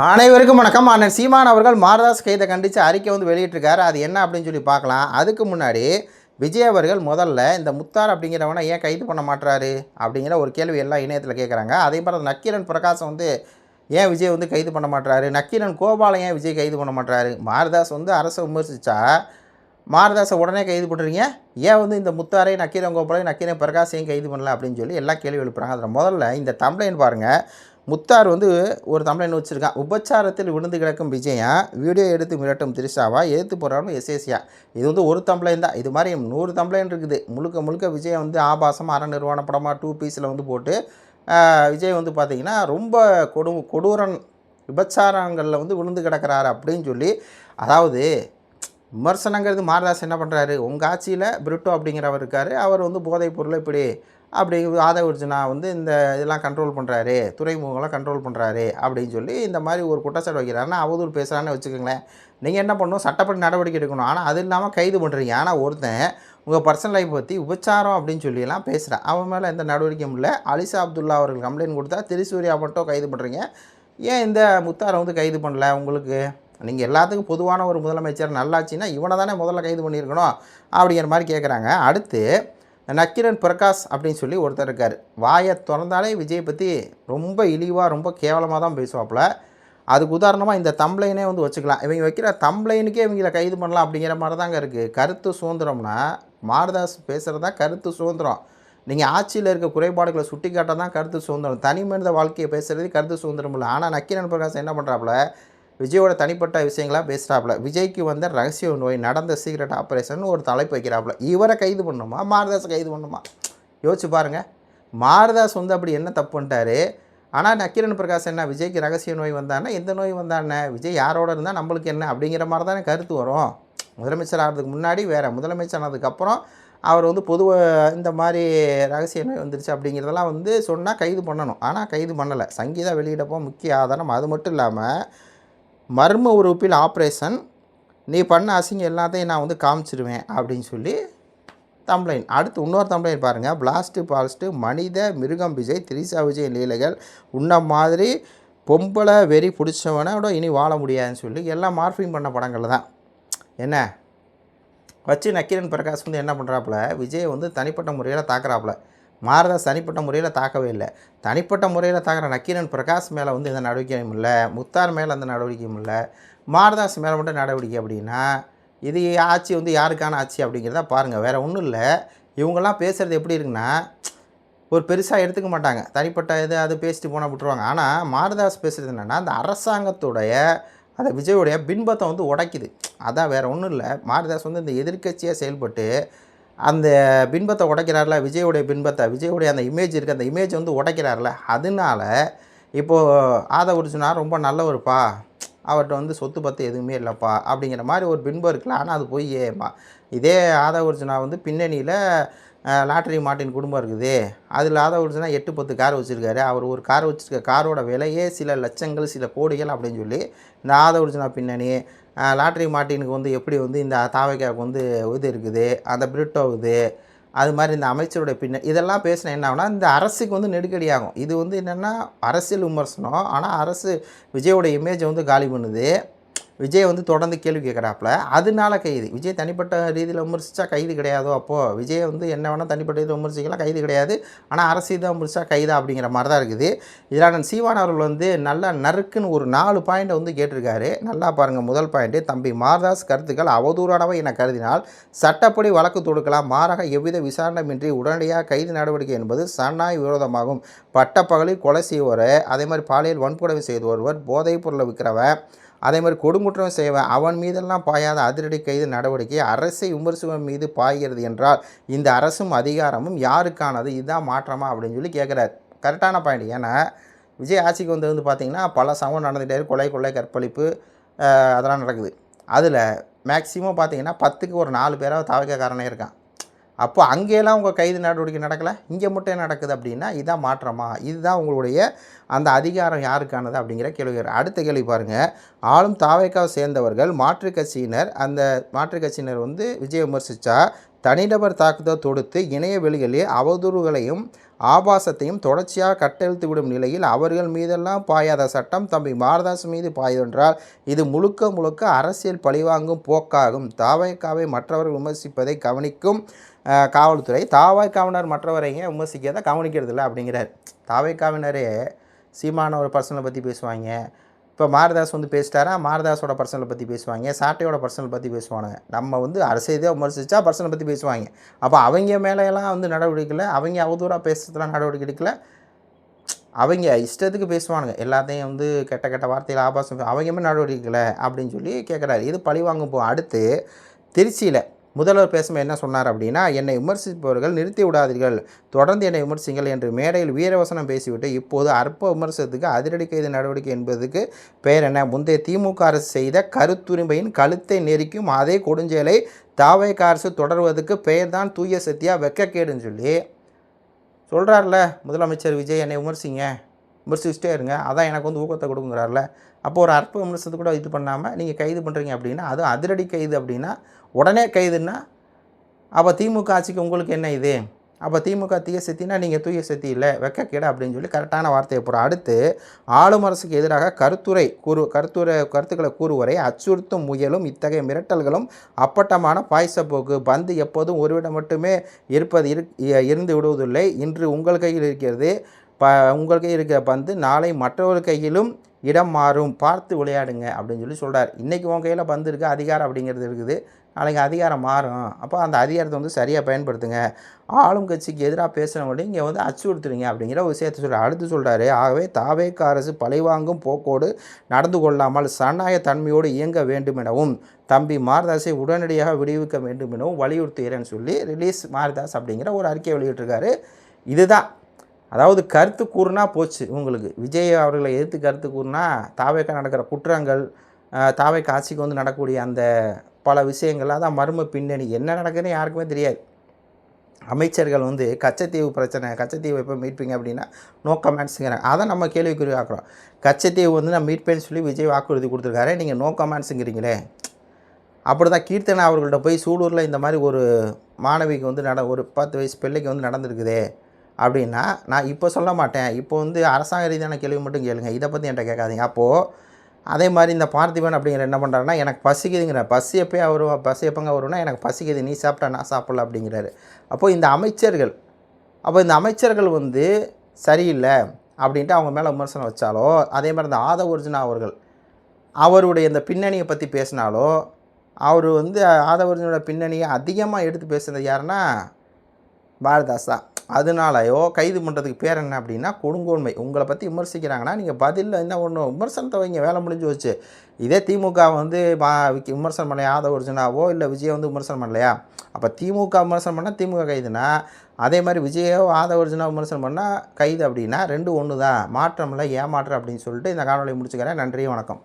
அனைவருக்கும் வணக்கம். அண்ணன் சீமான் அவர்கள் மாரதாஸ் கைதை கண்டித்து அறிக்கை வந்து வெளியிட்டிருக்காரு. அது என்ன அப்படின்னு சொல்லி பார்க்கலாம். அதுக்கு முன்னாடி விஜய் அவர்கள் முதல்ல இந்த முத்தார் அப்படிங்கிறவனை ஏன் கைது பண்ண மாட்டுறாரு அப்படிங்கிற ஒரு கேள்வி எல்லாம் இணையத்தில் கேட்குறாங்க. அதே மாதிரி நக்கீரன் பிரகாசம் வந்து ஏன் விஜய் வந்து கைது பண்ண மாட்டுறாரு, நக்கீரன் கோபாலை ஏன் விஜய் கைது பண்ண மாட்டுறாரு, மாரதாஸ் வந்து அரசை விமர்சித்தா மாரதாஸை உடனே கைது பண்ணுறீங்க, ஏன் வந்து இந்த முத்தாரை நக்கீரன் கோபாலை நக்கீரன் பிரகாசையும் கைது பண்ணல அப்படின்னு சொல்லி எல்லாம் கேள்வி எழுப்புறாங்க. அதில் முதல்ல இந்த தம்ப்ளைன் பாருங்கள். முத்தார் வந்து ஒரு தம்ப்ளைன் வச்சுருக்கான். உபச்சாரத்தில் விழுந்து கிடக்கும் விஜயா வீடியோ எடுத்து மிரட்டும் திரிஷாவா எதிர்த்து போகிறாலும் எஸ்ஏசியா. இது வந்து ஒரு தம்ப்ளைன் தான். இது மாதிரி 100 தம்ப்ளைன் இருக்குது. முழுக்க முழுக்க விஜய் வந்து ஆபாசம் அற நிர்வாண படமாக 2 பீஸில் வந்து போட்டு விஜய் வந்து பார்த்திங்கன்னா ரொம்ப கொடூரன் விபச்சாரங்களில் வந்து விழுந்து கிடக்கிறாரு அப்படின்னு சொல்லி, அதாவது விமர்சனங்கிறது மாரதாஸ் என்ன பண்ணுறாரு, உங்கள் ஆட்சியில் பிரிட்டோ அப்படிங்கிறவர் இருக்கார், அவர் வந்து போதைப் பொருளை இப்படி அப்படி ஆதவ அர்ஜுனா வந்து இந்த இதெல்லாம் கண்ட்ரோல் பண்ணுறாரு, துறைமுகங்களாம் கண்ட்ரோல் பண்ணுறாரு அப்படின்னு சொல்லி இந்த மாதிரி ஒரு குற்றச்சாட்டு வைக்கிறாருன்னா அவதூறு பேசுகிறான்னு வச்சுக்கோங்களேன். நீங்கள் என்ன பண்ணணும், சட்டப்படி நடவடிக்கை எடுக்கணும். ஆனால் அது இல்லாமல் கைது பண்ணுறீங்க. ஆனால் ஒருத்தன் உங்கள் பர்சனல் லைஃப் பற்றி உபச்சாரம் அப்படின்னு சொல்லியெல்லாம் பேசுகிறேன், அவன் மேலே எந்த நடவடிக்கையும் இல்லை. அலிசா அப்துல்லா அவர்கள் கம்ப்ளைண்ட் கொடுத்தா திரிசூர்யா மட்டும் கைது பண்ணுறீங்க, ஏன் இந்த முத்தாரை வந்து கைது பண்ணல? உங்களுக்கு நீங்கள் எல்லாத்துக்கும் பொதுவான ஒரு முதலமைச்சர் நல்லாச்சுன்னா இவனை தானே முதல்ல கைது பண்ணியிருக்கணும் அப்படிங்கிற மாதிரி கேட்குறாங்க. அடுத்து நக்கீரன் பிரகாஷ் அப்படின்னு சொல்லி ஒருத்தர் இருக்கார். வாயை திறந்தாலே விஜய் பற்றி ரொம்ப இழிவாக ரொம்ப கேவலமாக தான் பேசுவாப்புல. அதுக்கு உதாரணமாக இந்த தம்ப்ளைனே வந்து வச்சுக்கலாம். இவங்க வைக்கிற தம்ப்ளைனுக்கே இவங்கள கைது பண்ணலாம் அப்படிங்கிற மாதிரி தாங்க இருக்குது. கருத்து சுதந்திரம்னா மாரதாஸ் பேசுகிறது தான் கருத்து சுதந்திரம். நீங்கள் ஆட்சியில் இருக்க குறைபாடுகளை சுட்டி காட்ட தான் கருத்து சுதந்திரம். தனி மனித வாழ்க்கையை பேசுகிறது கருத்து சுதந்திரம் இல்லை. ஆனால் நக்கீரன் பிரகாஷ் என்ன பண்ணுறாப்புல, விஜயோட தனிப்பட்ட விஷயங்களாக பேசுகிறாப்புல. விஜய்க்கு வந்த ரகசிய நோய் நடந்த சீக்ரெட் ஆப்ரேஷன் ஒரு தலைப்பு வைக்கிறாப்புல. இவரை கைது பண்ணுமா, மாரதாஸை கைது பண்ணுமா? யோசிச்சு பாருங்கள். மாரதாஸ் வந்து அப்படி என்ன தப்பு பண்ணிட்டாரு? ஆனால் நக்கீரன் பிரகாஷ் என்ன, விஜய்க்கு ரகசிய நோய் வந்தானே, எந்த நோய் வந்தானே, விஜய் யாரோட இருந்தால் நம்மளுக்கு என்ன அப்படிங்கிற மாதிரி தானே கருத்து வரும். முதலமைச்சர் ஆகிறதுக்கு முன்னாடி வேறு, முதலமைச்சர் ஆனதுக்கப்புறம் அவர் வந்து பொதுவாக இந்த மாதிரி ரகசிய நோய் வந்துருச்சு அப்படிங்கிறதெல்லாம் வந்து சொன்னால் கைது பண்ணணும். ஆனால் கைது பண்ணலை. சங்கீதா வெளியிடப்போ முக்கிய ஆதாரம். அது மட்டும் இல்லாமல் மர்ம உறுப்பில் ஆப்ரேஷன், நீ பண்ண அசிங்கம் எல்லாத்தையும் நான் வந்து காமிச்சிருவேன் அப்படின்னு சொல்லி தம்ப்ளைன். அடுத்து இன்னொரு தம்ப்ளைன் பாருங்கள். பிளாஸ்ட்டு பால்ஸ்ட்டு மனித மிருகம் விஜய் திரிசா விஜய் லீலைகள் உன்ன மாதிரி பொம்பளை வெறி பிடிச்சவனோட இனி வாழ முடியாதுன்னு சொல்லி எல்லாம் மார்ஃபிங் பண்ண படங்கள் தான். என்ன வச்சு நக்கீரன் பிரகாஷ் வந்து என்ன பண்ணுறாப்புல, விஜய் வந்து தனிப்பட்ட முறையில் தாக்குறாப்புல. மாரதாஸ் தனிப்பட்ட முறையில் தாக்கவே இல்லை. தனிப்பட்ட முறையில் தாக்குற நக்கீரன் பிரகாஷ் மேலே வந்து எந்த நடவடிக்கையும் இல்லை, முத்தார் மேலே எந்த நடவடிக்கையும் இல்லை, மாரதாஸ் மேலே மட்டும் நடவடிக்கை. அப்படின்னா இது ஆட்சி வந்து யாருக்கான ஆட்சி அப்படிங்கிறத பாருங்கள். வேறு ஒன்றும் இல்லை. இவங்கெல்லாம் பேசுகிறது எப்படி இருக்குன்னா, ஒரு பெருசாக எடுத்துக்க மாட்டாங்க. தனிப்பட்ட இது அது பேசிட்டு போனால் விட்டுருவாங்க. ஆனால் மாரதாஸ் பேசுகிறது என்னென்னா, அந்த அரசாங்கத்துடைய அந்த விஜயோடைய பின்பத்தை வந்து உடைக்குது. அதான் வேறு ஒன்றும் இல்லை. மாரதாஸ் வந்து இந்த எதிர்க்கட்சியாக செயல்பட்டு அந்த பின்பத்தை உடைக்கிறார்ல, விஜயோடைய பின்பத்தை, விஜயோடைய அந்த இமேஜ் இருக்குது, அந்த இமேஜ் வந்து உடைக்கிறார்ல. அதனால இப்போது ஆதவ அர்ஜுனா ரொம்ப நல்லவருப்பா, அவர்கிட்ட வந்து சொத்து பத்து எதுவுமே இல்லைப்பா அப்படிங்கிற மாதிரி ஒரு பின்பம் இருக்குல்ல. ஆனால் அது போய் இதே ஆதவ அர்ஜுனா வந்து பின்னணியில் லாட்டரி மாட்டின் குடும்பம் இருக்குது. அதில் ஆதவ அர்ஜுனா 8-10 கார் வச்சுருக்காரு. அவர் ஒரு கார் வச்சுருக்க காரோட விலையே சில லட்சங்கள் சில கோடிகள் அப்படின்னு சொல்லி இந்த ஆதவ அர்ஜுனா பின்னணி, லாட்ரி மார்ட்டினுக்கு வந்து எப்படி வந்து இந்த தாவைக்காவுக்கு வந்து இது இருக்குது, அந்த பிரிட்டோ இது, அது மாதிரி இந்த அமைச்சருடைய இதெல்லாம் பேசினா என்ன ஆகுனா, இந்த அரசுக்கு வந்து நெருக்கடியாகும். இது வந்து என்னென்னா அரசியல் விமர்சனம். ஆனால் அரசு விஜயோட இமேஜை வந்து காலி பண்ணுது. விஜய் வந்து தொடர்ந்து கேள்வி கேட்குறாப்புல. அதனால கைது. விஜய் தனிப்பட்ட ரீதியில் விமர்சித்தா கைது கிடையாதோ? அப்போது விஜய் வந்து என்ன வேணால் தனிப்பட்ட ரீதியில் விமர்சிக்கலாம், கைது கிடையாது. ஆனால் அரசியல் தான் விமர்சித்தா கைதா அப்படிங்கிற மாதிரி தான் இருக்குது. இதில் நான் சீமான் அவர்கள் வந்து நல்லா நறுக்குன்னு ஒரு 4 பாயிண்ட்டை வந்து கேட்டிருக்காரு. நல்லா பாருங்கள். முதல் பாயிண்ட்டு, தம்பி மாரதாஸ் கருத்துக்கள் அவதூறானவை என கருதினால் சட்டப்படி வழக்கு தொடுக்கலாம். மாறாக எவ்வித விசாரணையின்றி உடனடியாக கைது நடவடிக்கை என்பது சனாய் விரோதமாகும். பட்டப்பகலில் கொலை செய்வோர், அதே மாதிரி பாலியல் வன்கொடுமை செய்து ஒருவர், போதைப் பொருளை விற்கிறவன், அதே மாதிரி கொடுங்குற்றம் செய்வேன், அவன் மீதெல்லாம் பாயாத அதிரடி கைது நடவடிக்கை அரசை விமர்சுவன் மீது பாய்கிறது என்றால் இந்த அரசும் அதிகாரமும் யாருக்கானது? இதுதான் மாற்றமா அப்படின்னு சொல்லி கேட்குறாரு. கரெக்டான பாயிண்ட். ஏன்னா விஜய் ஆட்சிக்கு வந்து பார்த்திங்கன்னா பல சம்பவம் நடந்துகிட்டே, கொலை கற்பழிப்பு அதெல்லாம் நடக்குது. அதில் மேக்சிமம் பார்த்திங்கன்னா 10க்கு ஒரு 4 பேராவது தாவக்காரனே இருக்கான். அப்போ அங்கேயெல்லாம் உங்கள் கைது நடவடிக்கை நடக்கலை, இங்கே மட்டும் நடக்குது அப்படின்னா இதுதான் மாற்றமா? இதுதான் உங்களுடைய அந்த அதிகாரம் யாருக்கானது அப்படிங்கிற கேள்வி. அடுத்த கேள்வி பாருங்கள். ஆளும் தாவேக்காவை சேர்ந்தவர்கள் மாற்றுக் கட்சியினர், அந்த மாற்றுக் கட்சியினர் வந்து விஜய் விமர்சித்தா தனிநபர் தாக்குதல் தொடுத்து இணைய வெளிகளில் அவதூறுகளையும் ஆபாசத்தையும் தொடர்ச்சியாக கட்டெழுத்து விடும் நிலையில் அவர்கள் மீதெல்லாம் பாயாத சட்டம் தம்பி மாரதாஸ் மீது பாயுதென்றால் இது முழுக்க முழுக்க அரசியல் பழிவாங்கும் போக்காகும். தாவைக்காவை மற்றவர்கள் விமர்சிப்பதை கவனிக்கும் காவல்துறை தாவைக்காவினர் மற்றவரைங்க விமர்சிக்கிறத கவனிக்கிறதில்ல அப்படிங்கிறார். தாவைக்காவினரே சீமான ஒரு பர்சனலை பற்றி பேசுவாங்க. இப்போ மாரதாஸ் வந்து பேசிட்டாரா, மாரதாஸோட பர்சனலை பற்றி பேசுவாங்க, சாட்டையோட பர்சனலை பற்றி பேசுவானுங்க. நம்ம வந்து அரசியல் விமர்சித்தா பர்சனை பற்றி பேசுவாங்க. அப்போ அவங்க மேலேயெல்லாம் வந்து நடவடிக்கையில் அவங்க அவதூறாக பேசுறதுலாம் நடவடிக்கை எடுக்கல. அவங்க இஷ்டத்துக்கு பேசுவானுங்க. எல்லாத்தையும் வந்து கெட்ட கெட்ட வார்த்தையில் ஆபாசம் அவங்க மேலே நடவடிக்கையில் அப்படின்னு சொல்லி கேட்குறாரு. இது பழிவாங்கும் போ. அடுத்து திருச்சியில் முதல்வர் பேசும்போது என்ன சொன்னார் அப்படின்னா, என்னை விமர்சிப்பவர்கள் நிறுத்தி விடாதீர்கள், தொடர்ந்து என்னை விமர்சிங்கள் என்று மேடையில் வீரவசனம் பேசிவிட்டு இப்போது அற்ப விமர்சனத்துக்கு அதிரடி கைது நடவடிக்கை என்பதுக்கு பெயர் என்ன? முந்தைய திமுக அரசு செய்த கருத்துரிமையின் கழுத்தை நெரிக்கும் அதே கொடுஞ்செயலை தாவேக அரசு தொடர்வதற்கு பெயர் தான் தூய சத்தியா வெக்கக்கேடுன்னு சொல்லி சொல்கிறார்ல முதலமைச்சர் விஜய். என்னை விமர்சிங்க, விமர்சிச்சுட்டே இருங்க, அதான் எனக்கு வந்து ஊக்கத்தை கொடுக்குங்கிறார்ல. அப்போ ஒரு அற்ப விமர்சனத்தை கூட இது பண்ணாமல் நீங்கள் கைது பண்ணுறீங்க அப்படின்னா, அதுவும் அதிரடி கைது அப்படின்னா உடனே கைதுன்னா அப்போ திமுக ஆட்சிக்கு உங்களுக்கு என்ன இது? அப்போ திமுக தீய சக்தினா நீங்கள் தூய சக்தி இல்லை, வெக்கக்கேடு அப்படின்னு சொல்லி கரெக்டான வார்த்தையை போகிறோம். அடுத்து ஆளும் அரசுக்கு எதிராக கருத்துக்களை கூறுவரை அச்சுறுத்தும் முயலும் இத்தகைய மிரட்டல்களும் அப்பட்டமான பாய்ச்சப்போக்கு. பந்து எப்போதும் ஒருவிடம் மட்டுமே இருந்து விடுவதில்லை. இன்று உங்கள் கையில் இருக்கிறது, உங்கள் கையில் இருக்கிற பந்து நாளை மற்றொரு கையிலும் இடம் மாறும், பார்த்து விளையாடுங்க அப்படின்னு சொல்லி சொல்கிறார். இன்றைக்கி உங்கள் கையில் பந்து இருக்குது, அதிகாரம் அப்படிங்கிறது இருக்குது, நாளைக்கு அதிகாரம் மாறும். அப்போ அந்த அதிகாரத்தை வந்து சரியாக பயன்படுத்துங்க. ஆளும் கட்சிக்கு எதிராக பேசுகிறவங்கள்ட்ட இங்கே வந்து அச்சுறுத்துறீங்க அப்படிங்கிற ஒரு விஷயத்தை சொல்கிறார். அடுத்து சொல்கிறாரு, ஆகவே தாவேக அரசு பழிவாங்கும் போக்கோடு நடந்து கொள்ளாமல் சனாய தன்மையோடு இயங்க வேண்டும் எனவும் தம்பி மாரதாஸை உடனடியாக விடுவிக்க வேண்டும் எனவும் வலியுறுத்துகிறேன்னு சொல்லி ரிலீஸ் மாரதாஸ் அப்படிங்கிற ஒரு அறிக்கையை வெளியிட்டிருக்காரு. இதுதான், அதாவது கருத்து கூறுனா போச்சு உங்களுக்கு. விஜய் அவர்களை எதிர்த்து கருத்து கூறுனா தாவேக நடக்கிற குற்றங்கள், தாவேக ஆட்சிக்கு வந்து நடக்கக்கூடிய அந்த பல விஷயங்கள், அதான் மர்ம பின்னணி என்ன நடக்குதுன்னு யாருக்குமே தெரியாது. அமைச்சர்கள் வந்து கச்சத்தீவு பிரச்சனை, கச்சத்தீவு எப்போ மீட்பீங்க அப்படின்னா நோ கமெண்ட்ஸுங்கிறாங்க. அதை நம்ம கேள்விக்குறி ஆக்குறோம். கச்சத்தீவு வந்து நான் மீட்பேன்னு சொல்லி விஜய் வாக்குறுதி கொடுத்துருக்காரு, நீங்கள் நோ கமெண்ட்ஸுங்கிறீங்களே. அப்படி தான் கீர்த்தனா அவர்கள்ட்ட போய் சூலூரில் இந்த மாதிரி ஒரு மாணவிக்கு வந்து ஒரு 10 வயசு பிள்ளைக்கு வந்து நடந்திருக்குதே அப்படின்னா, நான் இப்போ சொல்ல மாட்டேன், இப்போ வந்து அரசாங்க ரீதியான கேள்வி மட்டும் கேளுங்க, இதை பற்றி என்கிட்ட கேட்காதீங்க. அப்போது அதே மாதிரி இந்த பார்த்திபன் அப்படிங்கிற என்ன பண்ணுறாருன்னா, எனக்கு பசிக்குதுங்கிற, பசி எப்போயே வரும், பசி எப்போங்க வரும்னா எனக்கு பசிக்குது, நீ சாப்பிட்டா நான் சாப்பிட்ல அப்படிங்கிறாரு. அப்போது இந்த அமைச்சர்கள் வந்து சரியில்லை அப்படின்ட்டு அவங்க மேலே விமர்சனம் வச்சாலோ, அதே மாதிரி இந்த ஆதவ அர்ஜுனா அவர்கள் அவருடைய இந்த பின்னணியை பற்றி பேசினாலோ, அவர் வந்து ஆதவ அர்ஜுனோட பின்னணியை அதிகமாக எடுத்து பேசுகிறது யாருன்னா பாரதாஸ் தான். அதனாலயோ கைது பண்ணுறதுக்கு பேர் என்ன அப்படின்னா கொடுங்கோன்மை. உங்களை பற்றி விமர்சிக்கிறாங்கன்னா நீங்கள் பதிலில் என்ன ஒன்று விமர்சனத்தை வைங்க, வேலை முடிஞ்சு வச்சு. இதே திமுக வந்து விமர்சனம் பண்ணலையா ஆதவ அர்ஜுனாவோ, இல்லை விஜயை வந்து விமர்சனம் பண்ணலையா? அப்போ திமுக விமர்சனம் பண்ணால் திமுக கைதுனா, அதே மாதிரி விஜயோ ஆதவ அர்ஜுனா விமர்சனம் பண்ணால் கைது அப்படின்னா ரெண்டு ஒன்று தான், மாற்றம் இல்லை ஏமாற்றம் அப்படின்னு சொல்லிட்டு இந்த காணொலியை முடிச்சுக்கிறேன். நன்றி, வணக்கம்.